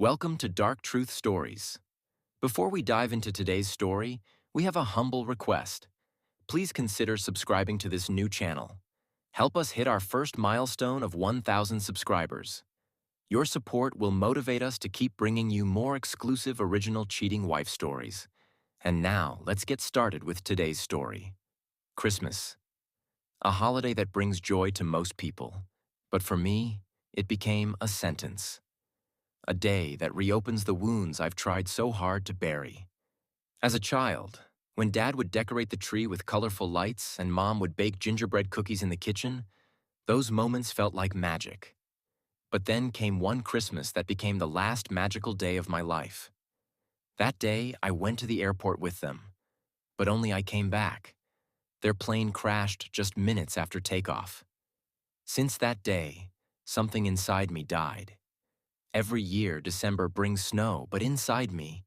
Welcome to Dark Truth Stories. Before we dive into today's story, we have a humble request. Please consider subscribing to this new channel. Help us hit our first milestone of 1,000 subscribers. Your support will motivate us to keep bringing you more exclusive original cheating wife stories. And now, let's get started with today's story. Christmas. A holiday that brings joy to most people. But for me, it became a sentence. A day that reopens the wounds I've tried so hard to bury. As a child, when Dad would decorate the tree with colorful lights and Mom would bake gingerbread cookies in the kitchen, those moments felt like magic. But then came one Christmas that became the last magical day of my life. That day, I went to the airport with them, but only I came back. Their plane crashed just minutes after takeoff. Since that day, something inside me died. Every year, December brings snow, but inside me,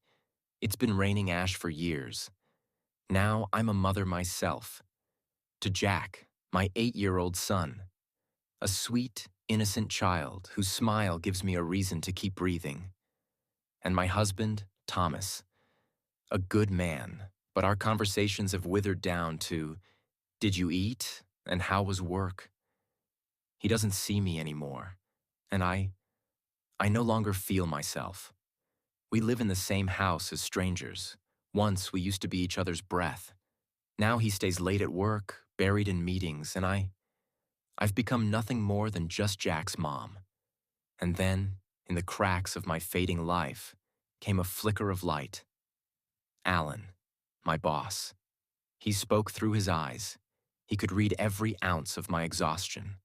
it's been raining ash for years. Now I'm a mother myself. To Jack, my 8-year-old son. A sweet, innocent child whose smile gives me a reason to keep breathing. And my husband, Thomas. A good man, but our conversations have withered down to, "Did you eat? And how was work?" He doesn't see me anymore, and I no longer feel myself. We live in the same house as strangers. Once we used to be each other's breath. Now he stays late at work, buried in meetings, and I've become nothing more than just Jack's mom. And then, in the cracks of my fading life, came a flicker of light. Alan, my boss. He spoke through his eyes. He could read every ounce of my exhaustion.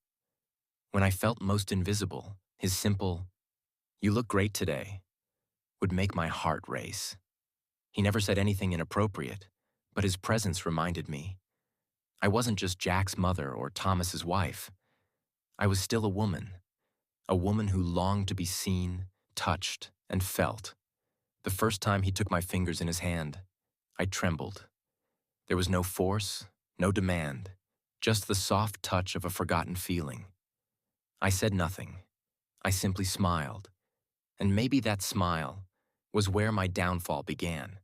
When I felt most invisible, his simple, "You look great today," would make my heart race. He never said anything inappropriate, but his presence reminded me. I wasn't just Jack's mother or Thomas's wife. I was still a woman who longed to be seen, touched, and felt. The first time he took my fingers in his hand, I trembled. There was no force, no demand, just the soft touch of a forgotten feeling. I said nothing. I simply smiled. And maybe that smile was where my downfall began.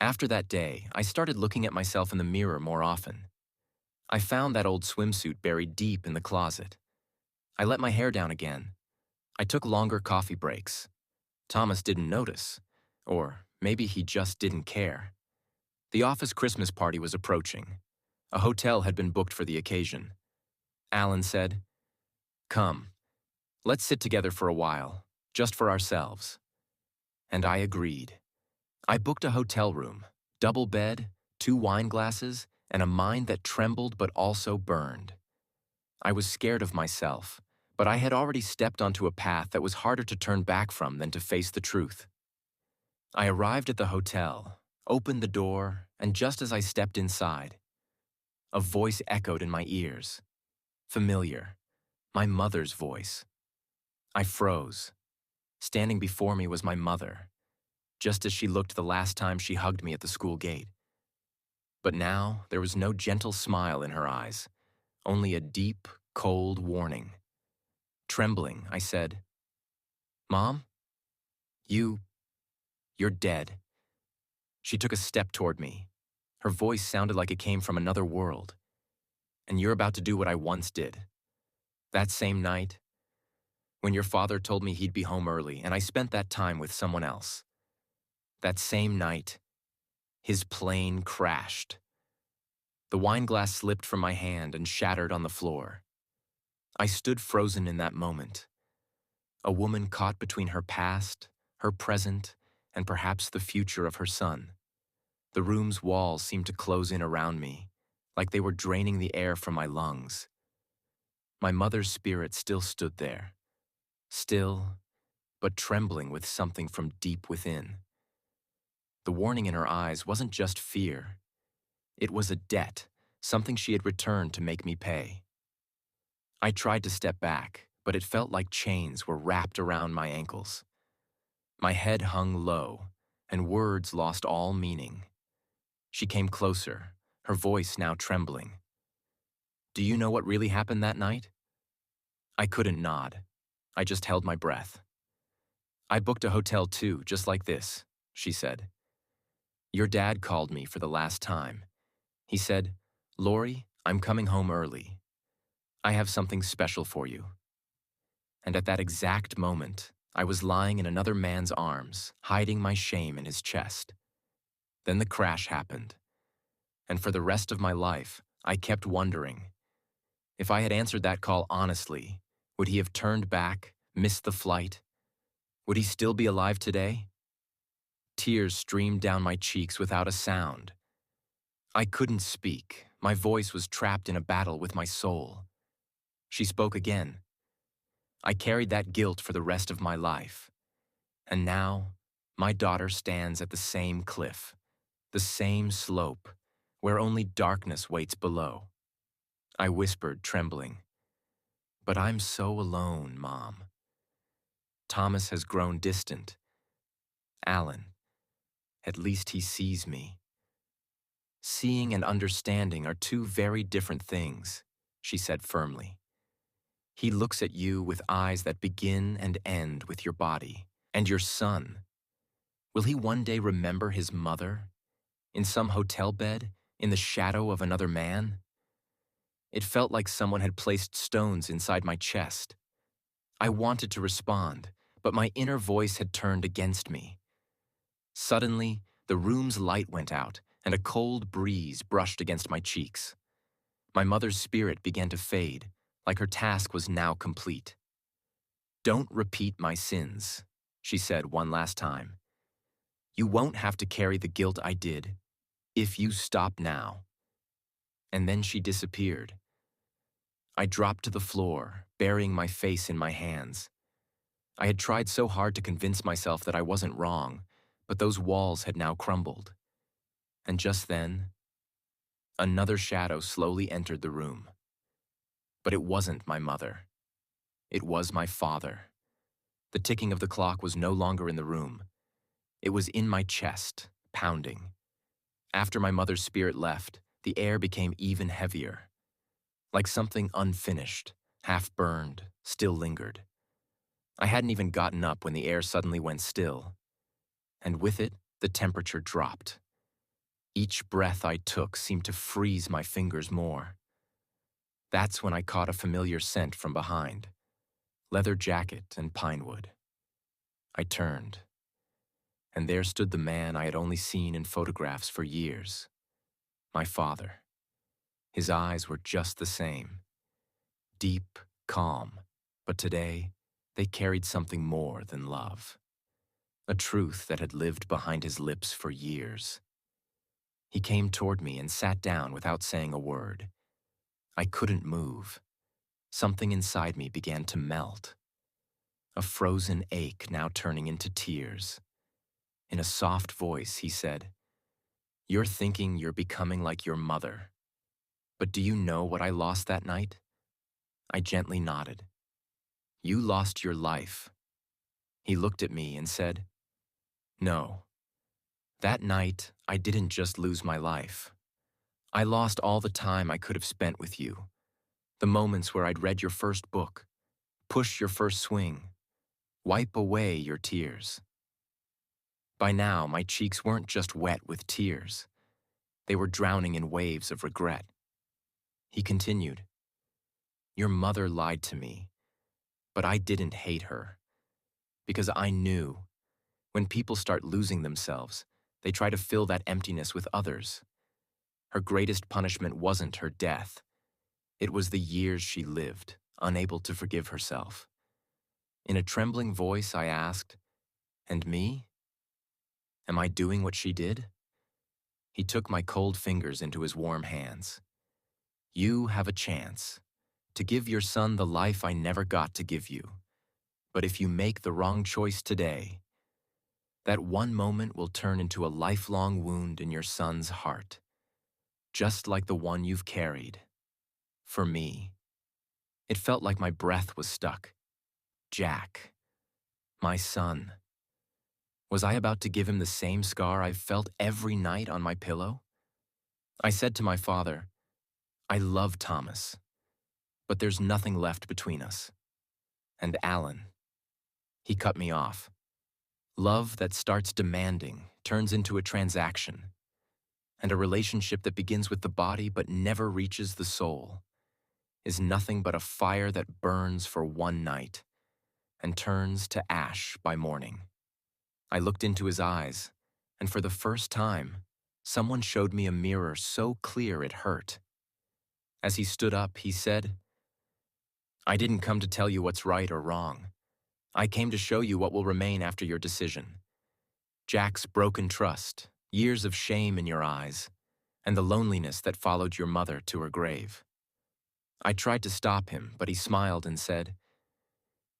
After that day, I started looking at myself in the mirror more often. I found that old swimsuit buried deep in the closet. I let my hair down again. I took longer coffee breaks. Thomas didn't notice, or maybe he just didn't care. The office Christmas party was approaching. A hotel had been booked for the occasion. Alan said, "Come, let's sit together for a while. Just for ourselves." And I agreed. I booked a hotel room, double bed, 2 wine glasses, and a mind that trembled but also burned. I was scared of myself, but I had already stepped onto a path that was harder to turn back from than to face the truth. I arrived at the hotel, opened the door, and just as I stepped inside, a voice echoed in my ears. Familiar, my mother's voice. I froze. Standing before me was my mother, just as she looked the last time she hugged me at the school gate. But now there was no gentle smile in her eyes, only a deep, cold warning. Trembling, I said, "Mom, you're dead." She took a step toward me. Her voice sounded like it came from another world. "And you're about to do what I once did. That same night, when your father told me he'd be home early and I spent that time with someone else. That same night, his plane crashed. The wine glass slipped from my hand and shattered on the floor. I stood frozen in that moment. A woman caught between her past, her present, and perhaps the future of her son. The room's walls seemed to close in around me, like they were draining the air from my lungs. My mother's spirit still stood there. Still, but trembling with something from deep within. The warning in her eyes wasn't just fear. It was a debt, something she had returned to make me pay. I tried to step back, but it felt like chains were wrapped around my ankles. My head hung low, and words lost all meaning. She came closer, her voice now trembling. "Do you know what really happened that night?" I couldn't nod. I just held my breath. I booked a hotel too, just like this, she said. Your dad called me for the last time. He said, Lori, I'm coming home early. I have something special for you. And at that exact moment, I was lying in another man's arms, hiding my shame in his chest. Then the crash happened. And for the rest of my life, I kept wondering, if I had answered that call honestly, would he have turned back, missed the flight? Would he still be alive today? Tears streamed down my cheeks without a sound. I couldn't speak. My voice was trapped in a battle with my soul. She spoke again. I carried that guilt for the rest of my life. And now, my daughter stands at the same cliff, the same slope, where only darkness waits below. I whispered, trembling, "But I'm so alone, Mom. Thomas has grown distant. Alan, at least he sees me." "Seeing and understanding are two very different things," she said firmly. "He looks at you with eyes that begin and end with your body. And your son, will he one day remember his mother? In some hotel bed, in the shadow of another man?" It felt like someone had placed stones inside my chest. I wanted to respond, but my inner voice had turned against me. Suddenly, the room's light went out, and a cold breeze brushed against my cheeks. My mother's spirit began to fade, like her task was now complete. "Don't repeat my sins," she said one last time. "You won't have to carry the guilt I did, if you stop now." And then she disappeared. I dropped to the floor, burying my face in my hands. I had tried so hard to convince myself that I wasn't wrong, but those walls had now crumbled. And just then, another shadow slowly entered the room. But it wasn't my mother. It was my father. The ticking of the clock was no longer in the room. It was in my chest, pounding. After my mother's spirit left, the air became even heavier. Like something unfinished, half-burned, still lingered. I hadn't even gotten up when the air suddenly went still. And with it, the temperature dropped. Each breath I took seemed to freeze my fingers more. That's when I caught a familiar scent from behind. Leather jacket and pine wood. I turned. And there stood the man I had only seen in photographs for years. My father. His eyes were just the same. Deep, calm, but today, they carried something more than love. A truth that had lived behind his lips for years. He came toward me and sat down without saying a word. I couldn't move. Something inside me began to melt. A frozen ache now turning into tears. In a soft voice, he said, "You're thinking you're becoming like your mother. But do you know what I lost that night?" I gently nodded. "You lost your life." He looked at me and said, "No. That night, I didn't just lose my life. I lost all the time I could have spent with you. The moments where I'd read your first book, push your first swing, wipe away your tears." By now, my cheeks weren't just wet with tears. They were drowning in waves of regret. He continued, "Your mother lied to me, but I didn't hate her. Because I knew, when people start losing themselves, they try to fill that emptiness with others. Her greatest punishment wasn't her death. It was the years she lived, unable to forgive herself." In a trembling voice, I asked, "And me? Am I doing what she did?" He took my cold fingers into his warm hands. "You have a chance to give your son the life I never got to give you. But if you make the wrong choice today, that one moment will turn into a lifelong wound in your son's heart, just like the one you've carried. For me." It felt like my breath was stuck. Jack. My son. Was I about to give him the same scar I've felt every night on my pillow? I said to my father, "I love Thomas, but there's nothing left between us." And Alan. He cut me off. Love that starts demanding turns into a transaction, and a relationship that begins with the body but never reaches the soul is nothing but a fire that burns for one night and turns to ash by morning. I looked into his eyes, and for the first time, someone showed me a mirror so clear it hurt. As he stood up, he said, "I didn't come to tell you what's right or wrong. I came to show you what will remain after your decision. Jack's broken trust, years of shame in your eyes, and the loneliness that followed your mother to her grave." I tried to stop him, but he smiled and said,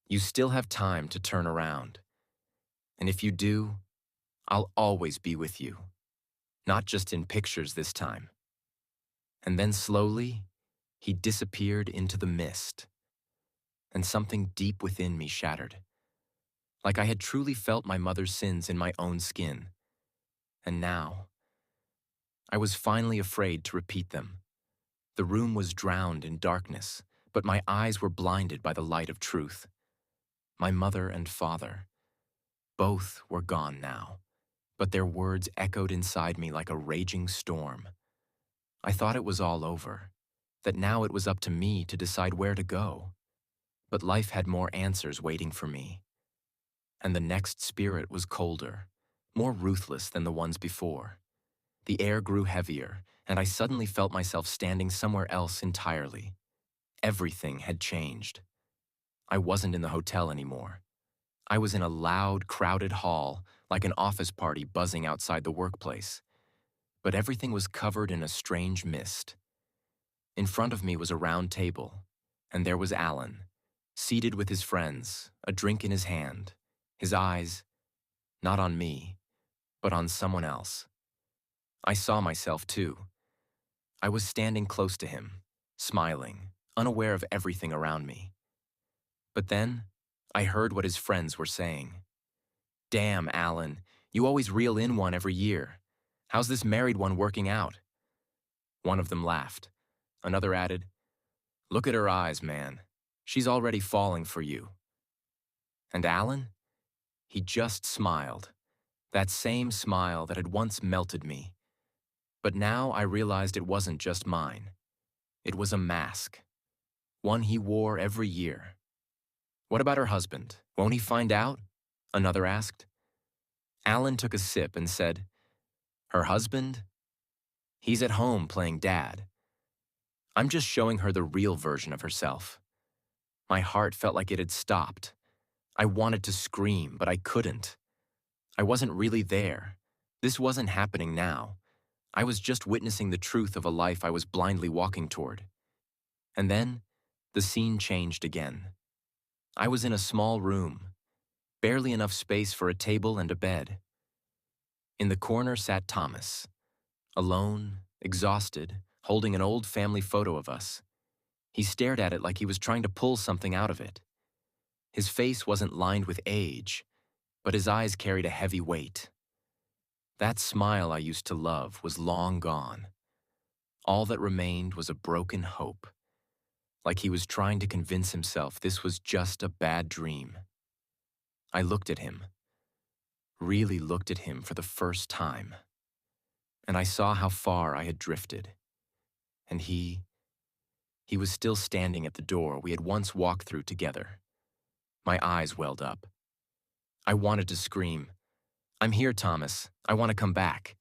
"You still have time to turn around. And if you do, I'll always be with you. Not just in pictures this time." And then slowly, he disappeared into the mist, and something deep within me shattered. Like I had truly felt my mother's sins in my own skin. And now, I was finally afraid to repeat them. The room was drowned in darkness, but my eyes were blinded by the light of truth. My mother and father, both were gone now, but their words echoed inside me like a raging storm. I thought it was all over, that now it was up to me to decide where to go. But life had more answers waiting for me. And the next spirit was colder, more ruthless than the ones before. The air grew heavier, and I suddenly felt myself standing somewhere else entirely. Everything had changed. I wasn't in the hotel anymore. I was in a loud, crowded hall, like an office party buzzing outside the workplace. But everything was covered in a strange mist. In front of me was a round table, and there was Alan, seated with his friends, a drink in his hand, his eyes not on me, but on someone else. I saw myself too. I was standing close to him, smiling, unaware of everything around me. But then, I heard what his friends were saying. "Damn, Alan, you always reel in one every year. How's this married one working out?" One of them laughed. Another added, "Look at her eyes, man. She's already falling for you." And Alan? He just smiled. That same smile that had once melted me. But now I realized it wasn't just mine. It was a mask. One he wore every year. "What about her husband? Won't he find out?" Another asked. Alan took a sip and said, "Her husband? He's at home playing dad. I'm just showing her the real version of herself." My heart felt like it had stopped. I wanted to scream, but I couldn't. I wasn't really there. This wasn't happening now. I was just witnessing the truth of a life I was blindly walking toward. And then, the scene changed again. I was in a small room, barely enough space for a table and a bed. In the corner sat Thomas, alone, exhausted, holding an old family photo of us. He stared at it like he was trying to pull something out of it. His face wasn't lined with age, but his eyes carried a heavy weight. That smile I used to love was long gone. All that remained was a broken hope, like he was trying to convince himself this was just a bad dream. I looked at him, really looked at him for the first time, and I saw how far I had drifted. And he was still standing at the door we had once walked through together. My eyes welled up. I wanted to scream, "I'm here, Thomas. I want to come back."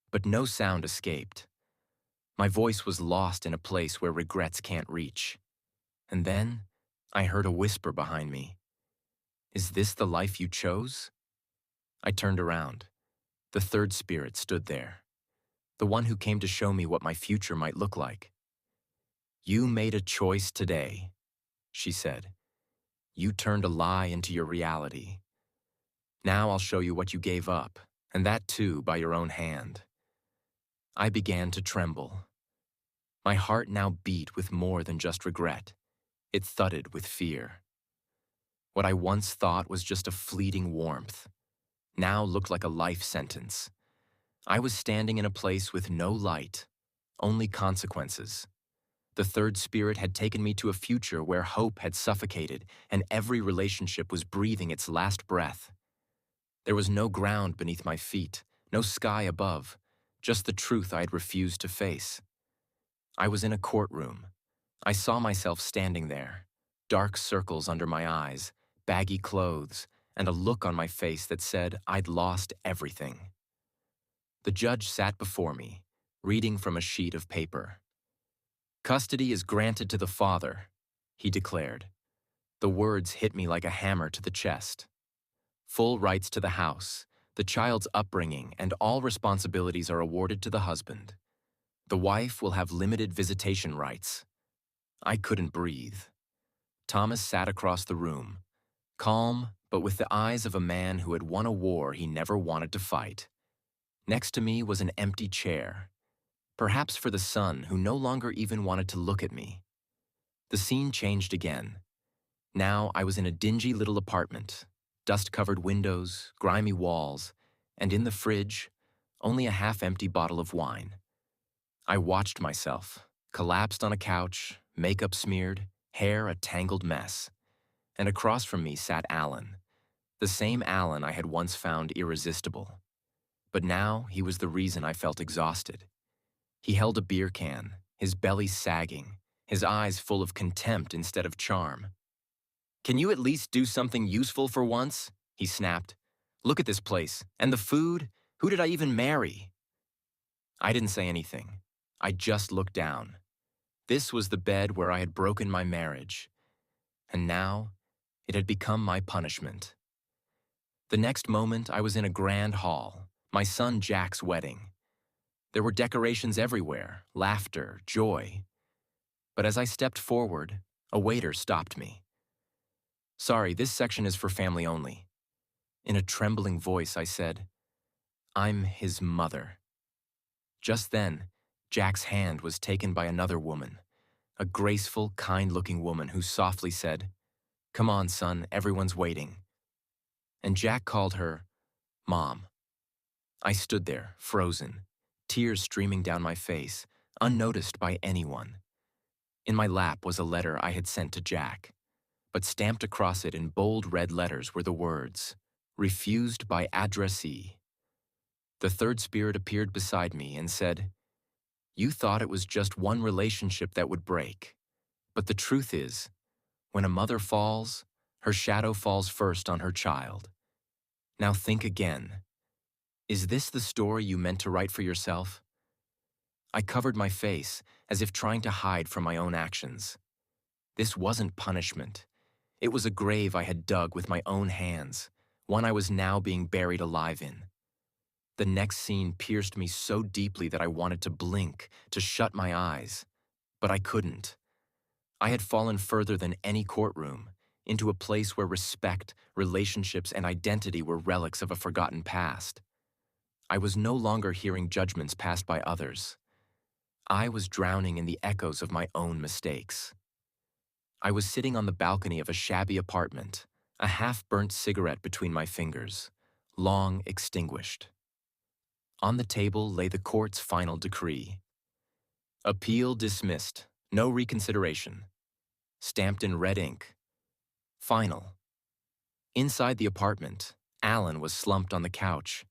But no sound escaped. My voice was lost in a place where regrets can't reach. And then, I heard a whisper behind me. "Is this the life you chose?" I turned around. The third spirit stood there, the one who came to show me what my future might look like. "You made a choice today," she said. "You turned a lie into your reality. Now I'll show you what you gave up, and that too by your own hand." I began to tremble. My heart now beat with more than just regret. It thudded with fear. What I once thought was just a fleeting warmth now looked like a life sentence. I was standing in a place with no light, only consequences. The third spirit had taken me to a future where hope had suffocated and every relationship was breathing its last breath. There was no ground beneath my feet, no sky above, just the truth I had refused to face. I was in a courtroom. I saw myself standing there, dark circles under my eyes, baggy clothes, and a look on my face that said I'd lost everything. The judge sat before me, reading from a sheet of paper. "Custody is granted to the father," he declared. The words hit me like a hammer to the chest. Full rights to the house, the child's upbringing, and all responsibilities are awarded to the husband. The wife will have limited visitation rights. I couldn't breathe. Thomas sat across the room, calm but with the eyes of a man who had won a war he never wanted to fight. Next to me was an empty chair, perhaps for the son who no longer even wanted to look at me. The scene changed again. Now I was in a dingy little apartment, dust-covered windows, grimy walls, and in the fridge, only a half-empty bottle of wine. I watched myself, collapsed on a couch, makeup smeared, hair a tangled mess. And across from me sat Alan, the same Alan I had once found irresistible. But now he was the reason I felt exhausted. He held a beer can, his belly sagging, his eyes full of contempt instead of charm. "Can you at least do something useful for once?" he snapped. "Look at this place. And the food? Who did I even marry?" I didn't say anything. I just looked down. This was the bed where I had broken my marriage. And now, it had become my punishment. The next moment, I was in a grand hall, my son Jack's wedding. There were decorations everywhere, laughter, joy. But as I stepped forward, a waiter stopped me. "Sorry, this section is for family only." In a trembling voice, I said, "I'm his mother." Just then, Jack's hand was taken by another woman, a graceful, kind-looking woman who softly said, "Come on, son, everyone's waiting." And Jack called her Mom. I stood there, frozen, tears streaming down my face, unnoticed by anyone. In my lap was a letter I had sent to Jack, but stamped across it in bold red letters were the words, "Refused by addressee." The third spirit appeared beside me and said, "You thought it was just one relationship that would break. But the truth is, when a mother falls, her shadow falls first on her child. Now think again. Is this the story you meant to write for yourself?" I covered my face, as if trying to hide from my own actions. This wasn't punishment. It was a grave I had dug with my own hands, one I was now being buried alive in. The next scene pierced me so deeply that I wanted to blink, to shut my eyes. But I couldn't. I had fallen further than any courtroom, into a place where respect, relationships, and identity were relics of a forgotten past. I was no longer hearing judgments passed by others. I was drowning in the echoes of my own mistakes. I was sitting on the balcony of a shabby apartment, a half-burnt cigarette between my fingers, long extinguished. On the table lay the court's final decree. Appeal dismissed, no reconsideration. Stamped in red ink. Final. Inside the apartment, Alan was slumped on the couch.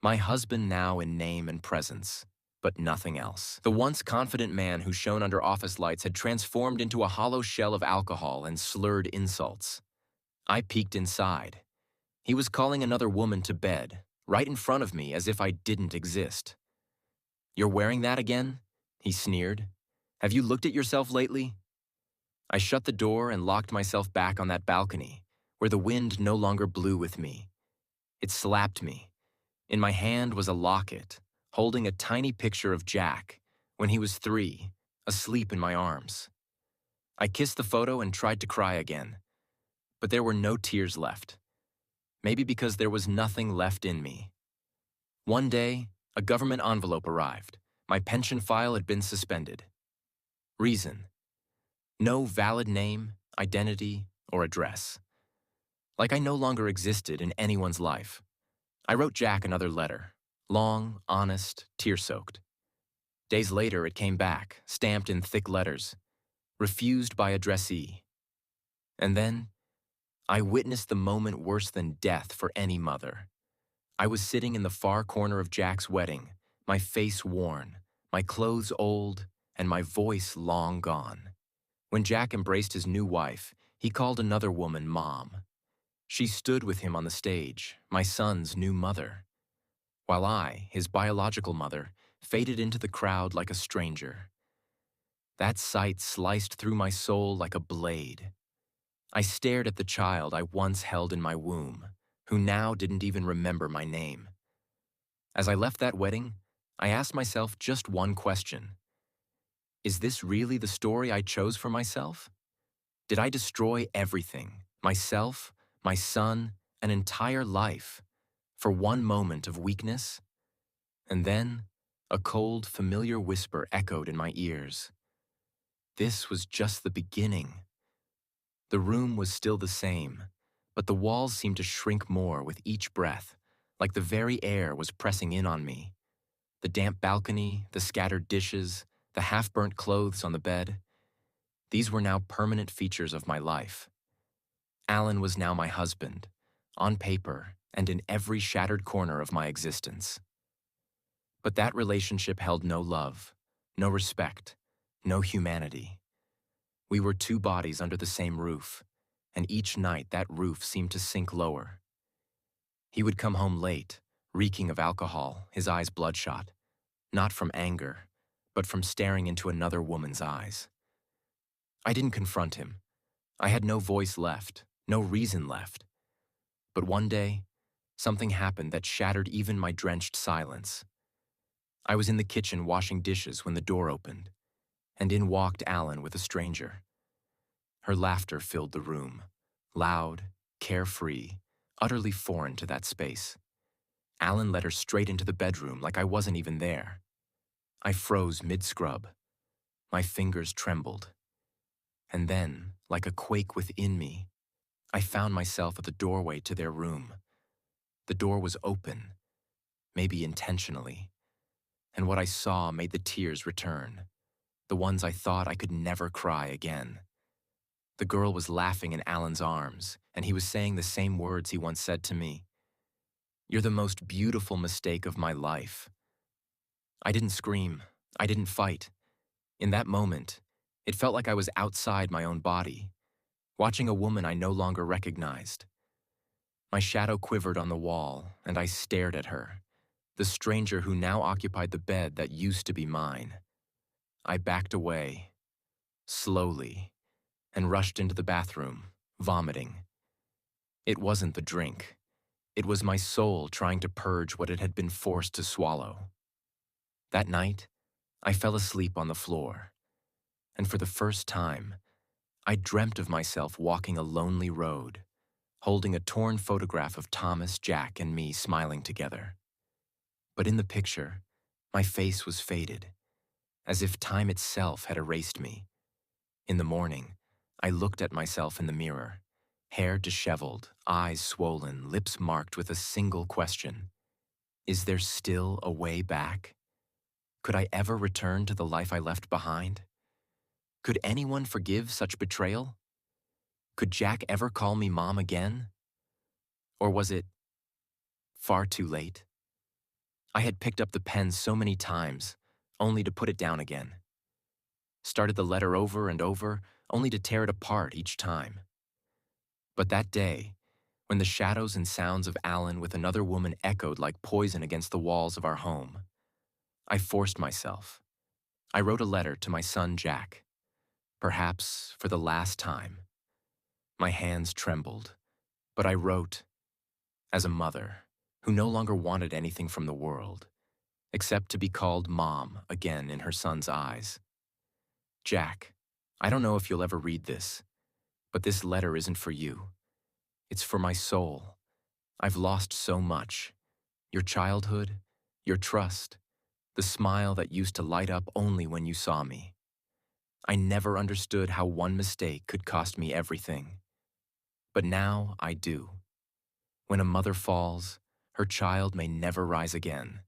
My husband now in name and presence, but nothing else. The once confident man who shone under office lights had transformed into a hollow shell of alcohol and slurred insults. I peeked inside. He was calling another woman to bed, right in front of me as if I didn't exist. "You're wearing that again?" he sneered. "Have you looked at yourself lately?" I shut the door and locked myself back on that balcony, where the wind no longer blew with me. It slapped me. In my hand was a locket, holding a tiny picture of Jack, when he was 3, asleep in my arms. I kissed the photo and tried to cry again, but there were no tears left. Maybe because there was nothing left in me. One day, a government envelope arrived. My pension file had been suspended. Reason: no valid name, identity, or address. Like I no longer existed in anyone's life. I wrote Jack another letter. Long, honest, tear-soaked. Days later, it came back, stamped in thick letters. Refused by addressee. And then, I witnessed the moment worse than death for any mother. I was sitting in the far corner of Jack's wedding, my face worn, my clothes old, and my voice long gone. When Jack embraced his new wife, he called another woman Mom. She stood with him on the stage, my son's new mother, while I, his biological mother, faded into the crowd like a stranger. That sight sliced through my soul like a blade. I stared at the child I once held in my womb, who now didn't even remember my name. As I left that wedding, I asked myself just one question. Is this really the story I chose for myself? Did I destroy everything, myself, my son, an entire life, for one moment of weakness? And then, a cold, familiar whisper echoed in my ears. This was just the beginning. The room was still the same, but the walls seemed to shrink more with each breath, like the very air was pressing in on me. The damp balcony, the scattered dishes, the half-burnt clothes on the bed, these were now permanent features of my life. Alan was now my husband, on paper and in every shattered corner of my existence. But that relationship held no love, no respect, no humanity. We were two bodies under the same roof, and each night that roof seemed to sink lower. He would come home late, reeking of alcohol, his eyes bloodshot, not from anger, but from staring into another woman's eyes. I didn't confront him. I had no voice left, no reason left. But one day, something happened that shattered even my drenched silence. I was in the kitchen washing dishes when the door opened, and in walked Alan with a stranger. Her laughter filled the room, loud, carefree, utterly foreign to that space. Alan led her straight into the bedroom like I wasn't even there. I froze mid-scrub. My fingers trembled. And then, like a quake within me, I found myself at the doorway to their room. The door was open, maybe intentionally, and what I saw made the tears return, the ones I thought I could never cry again. The girl was laughing in Alan's arms, and he was saying the same words he once said to me. "You're the most beautiful mistake of my life." I didn't scream. I didn't fight. In that moment, it felt like I was outside my own body, watching a woman I no longer recognized. My shadow quivered on the wall, and I stared at her, the stranger who now occupied the bed that used to be mine. I backed away, slowly, and rushed into the bathroom, vomiting. It wasn't the drink. It was my soul trying to purge what it had been forced to swallow. That night, I fell asleep on the floor, and for the first time, I dreamt of myself walking a lonely road, holding a torn photograph of Thomas, Jack, and me smiling together. But in the picture, my face was faded, as if time itself had erased me. In the morning, I looked at myself in the mirror, hair disheveled, eyes swollen, lips marked with a single question. Is there still a way back? Could I ever return to the life I left behind? Could anyone forgive such betrayal? Could Jack ever call me Mom again? Or was it far too late? I had picked up the pen so many times, only to put it down again. Started the letter over and over, only to tear it apart each time. But that day, when the shadows and sounds of Alan with another woman echoed like poison against the walls of our home, I forced myself. I wrote a letter to my son Jack, perhaps for the last time. My hands trembled, but I wrote, as a mother who no longer wanted anything from the world, except to be called Mom again in her son's eyes. Jack, I don't know if you'll ever read this, but this letter isn't for you. It's for my soul. I've lost so much. Your childhood, your trust, the smile that used to light up only when you saw me. I never understood how one mistake could cost me everything. But now I do. When a mother falls, her child may never rise again.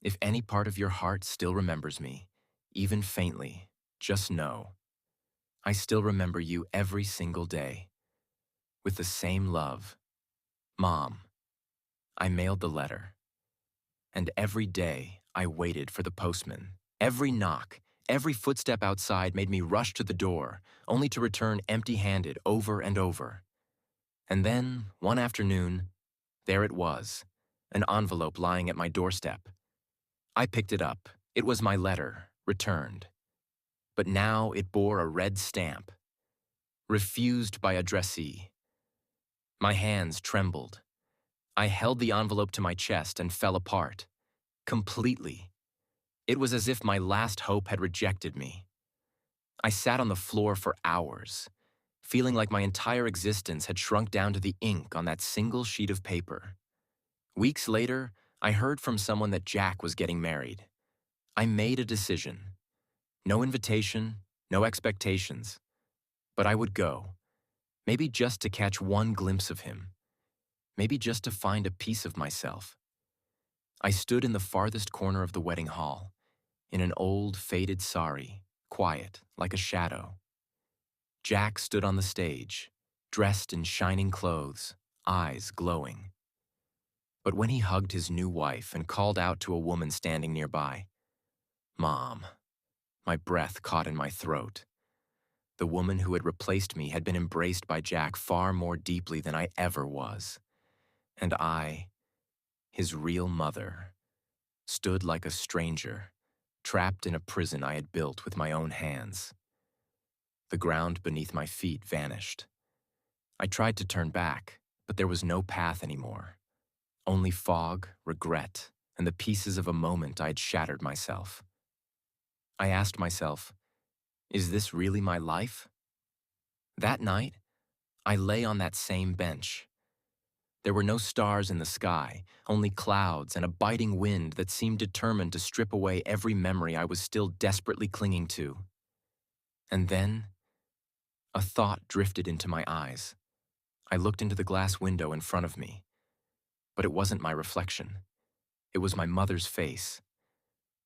If any part of your heart still remembers me, even faintly, just know, I still remember you every single day. With the same love, Mom. I mailed the letter, and every day I waited for the postman. Every knock, every footstep outside made me rush to the door, only to return empty-handed over and over. And then, one afternoon, there it was, an envelope lying at my doorstep. I picked it up. It was my letter, returned. But now it bore a red stamp. Refused by addressee. My hands trembled. I held the envelope to my chest and fell apart. Completely. It was as if my last hope had rejected me. I sat on the floor for hours, feeling like my entire existence had shrunk down to the ink on that single sheet of paper. Weeks later, I heard from someone that Jack was getting married. I made a decision. No invitation, no expectations. But I would go. Maybe just to catch one glimpse of him. Maybe just to find a piece of myself. I stood in the farthest corner of the wedding hall, in an old, faded sari, quiet, like a shadow. Jack stood on the stage, dressed in shining clothes, eyes glowing. But when he hugged his new wife and called out to a woman standing nearby, "Mom," my breath caught in my throat. The woman who had replaced me had been embraced by Jack far more deeply than I ever was. And I, his real mother, stood like a stranger, trapped in a prison I had built with my own hands. The ground beneath my feet vanished. I tried to turn back, but there was no path anymore. Only fog, regret, and the pieces of a moment I had shattered myself. I asked myself, is this really my life? That night, I lay on that same bench. There were no stars in the sky, only clouds and a biting wind that seemed determined to strip away every memory I was still desperately clinging to. And then, a thought drifted into my eyes. I looked into the glass window in front of me. But it wasn't my reflection. It was my mother's face.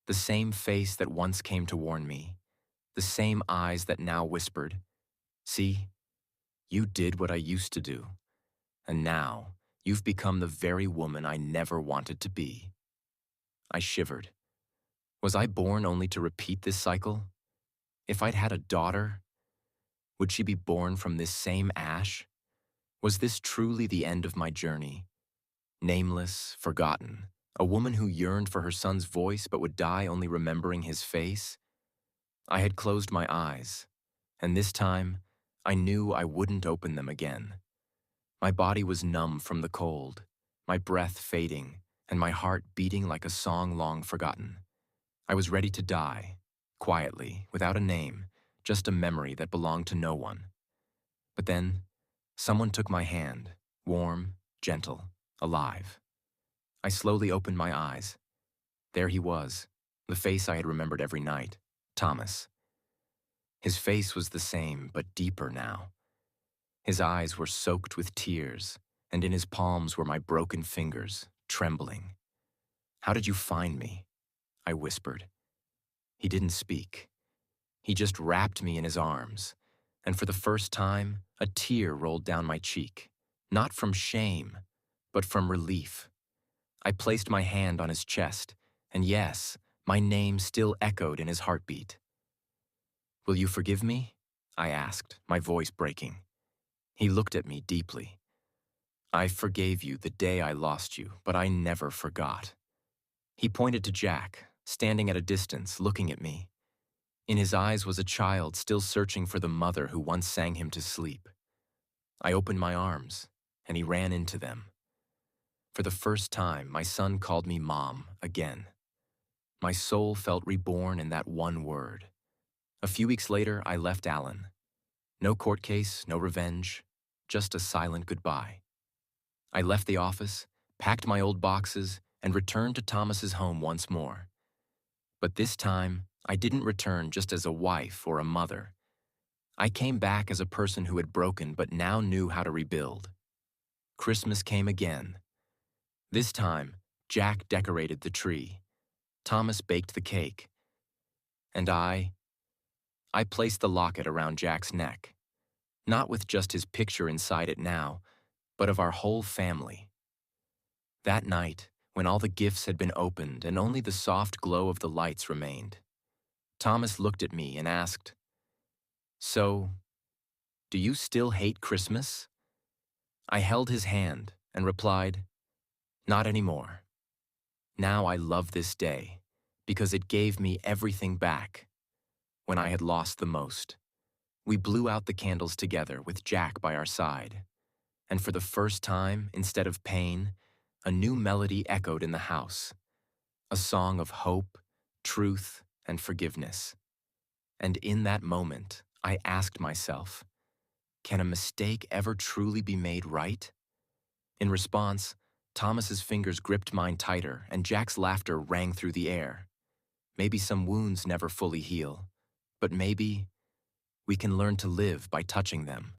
The same face that once came to warn me. The same eyes that now whispered, "See, you did what I used to do. And now, you've become the very woman I never wanted to be." I shivered. Was I born only to repeat this cycle? If I'd had a daughter, would she be born from this same ash? Was this truly the end of my journey? Nameless, forgotten, a woman who yearned for her son's voice but would die only remembering his face? I had closed my eyes, and this time, I knew I wouldn't open them again. My body was numb from the cold, my breath fading, and my heart beating like a song long forgotten. I was ready to die, quietly, without a name, just a memory that belonged to no one. But then, someone took my hand, warm, gentle, alive. I slowly opened my eyes. There he was, the face I had remembered every night, Thomas. His face was the same, but deeper now. His eyes were soaked with tears, and in his palms were my broken fingers, trembling. "How did you find me?" I whispered. He didn't speak. He just wrapped me in his arms, and for the first time, a tear rolled down my cheek, not from shame, but from relief. I placed my hand on his chest, and yes, my name still echoed in his heartbeat. "Will you forgive me?" I asked, my voice breaking. He looked at me deeply. "I forgave you the day I lost you, but I never forgot." He pointed to Jack, standing at a distance, looking at me. In his eyes was a child still searching for the mother who once sang him to sleep. I opened my arms, and he ran into them. For the first time, my son called me Mom again. My soul felt reborn in that one word. A few weeks later, I left Alan. No court case, no revenge, just a silent goodbye. I left the office, packed my old boxes, and returned to Thomas's home once more. But this time, I didn't return just as a wife or a mother. I came back as a person who had broken but now knew how to rebuild. Christmas came again. This time, Jack decorated the tree. Thomas baked the cake. And I placed the locket around Jack's neck. Not with just his picture inside it now, but of our whole family. That night, when all the gifts had been opened and only the soft glow of the lights remained, Thomas looked at me and asked, "So, do you still hate Christmas?" I held his hand and replied, "Not anymore. Now I love this day because it gave me everything back when I had lost the most." We blew out the candles together with Jack by our side, and for the first time, instead of pain, a new melody echoed in the house, a song of hope, truth, and forgiveness. And in that moment, I asked myself, can a mistake ever truly be made right? In response, Thomas's fingers gripped mine tighter and Jack's laughter rang through the air. Maybe some wounds never fully heal, but maybe we can learn to live by touching them.